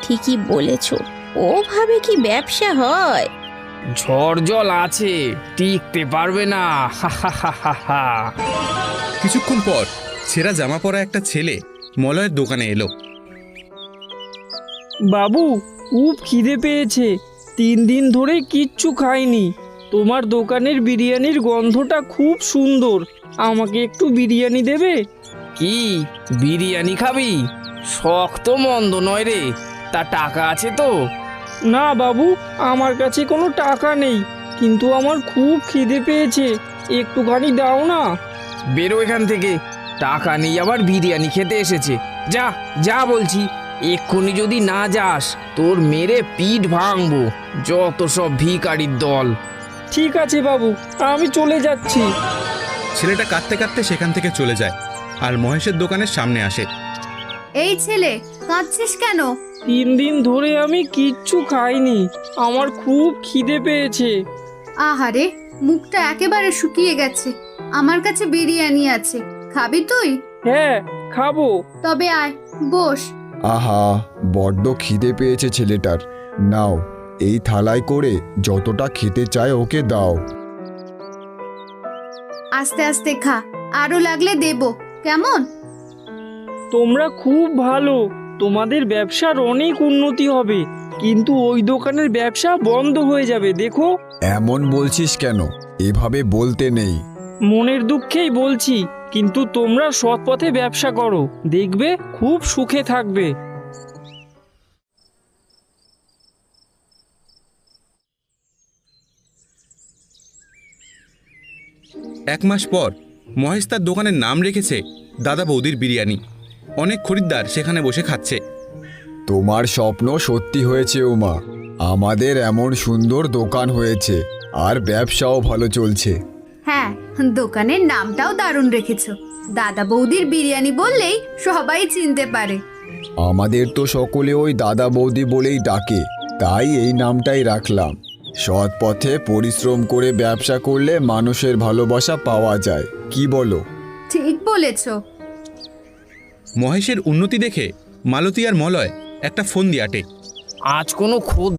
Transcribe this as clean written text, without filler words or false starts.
ঠিকই বলেছ, ওভাবে কি ব্যবসা হয়? ঝড় জল আছে, টিকতে পারবে না। হা হা হা হা হা। কিছুক্ষণ পর ছেঁড়া জামা পরা একটা ছেলে মলয়ের দোকানে এলো। বাবু, খুব খিদে পেয়েছে, 3 দিন ধরে কিচ্ছু খাইনি। তোমার দোকানের বিরিয়ানির গন্ধটা খুব সুন্দর, আমাকে একটু বিরিয়ানি দেবে? কি বিরিয়ানি খাবি? শখ তো মন্দ নয় রে, তা টাকা আছে তো? না বাবু, আমার কাছে কোনো টাকা নেই, কিন্তু আমার খুব খিদে পেয়েছে, একটুখানি দাও না। বেরো এখান থেকে, টাকা নেই আবার বিরিয়ানি খেতে এসেছে। যা যা বলছি, এক্ষুনি যদি না যাস তোর মেরে পিঠ ভাঙবো। যত সব ভিখারির দল। ঠিক আছে বাবু, আমি চলে যাচ্ছি। ছেলেটা কাঁদতে কাঁদতে সেখান থেকে চলে যায় আর মহেশের দোকানের সামনে আসে। এই ছেলে, কাঁদছিস কেন? 3 দিন ধরে আমি কিচ্ছু খাইনি, আমার খুব খিদে পেয়েছে। আহারে, মুখটা একেবারে শুকিয়ে গেছে। আমার কাছে বিরিয়ানি আছে, খাবি তুই? হ্যাঁ, খাবো। তবে আয়, বস। আহা, বড্ড খিদে পেয়েছে ছেলেটার। নাও, এই থালায় করে যতটা খেতে চায় ওকে দাও। আস্তে আস্তে খা, আরো লাগলে দেব, কেমন? তোমরা খুব ভালো, তোমাদের ব্যবসার অনেক উন্নতি হবে, কিন্তু ওই দোকানের ব্যবসা বন্ধ হয়ে যাবে দেখো। এমন বলছিস কেন? এভাবে বলতে নেই। মনের দুঃখেই বলছি, কিন্তু তোমরা সৎ পথে ব্যবসা করো, দেখবে খুব সুখে থাকবে। এক মাস পর মহেশ তার দোকানের নাম রেখেছে দাদা বৌদির বিরিয়ানি। অনেক খরিদ্দার সেখানে বসে খাচ্ছে। তোমার স্বপ্ন সত্যি হয়েছে ওমা, আমাদের এমন সুন্দর দোকান হয়েছে আর ব্যবসাও ভালো চলছে। হ্যাঁ, দোকানের নামটাও দারুণ রেখেছো। দাদা বৌদির বিরিয়ানি বললেই সবাই চিনতে পারে। আমাদের তো সকলে ওই দাদা বৌদি বলেই ডাকে, তাই এই নামটাই রাখলাম। সৎ পথে পরিশ্রম করে ব্যবসা করলে মানুষের ভালোবাসা পাওয়া যায়, কি বলো? ঠিক বলেছো। মহেশের উন্নতি দেখে মালতী আর মলয় একটা ফোন দিয়ে আটে। আজ কোনো খোদ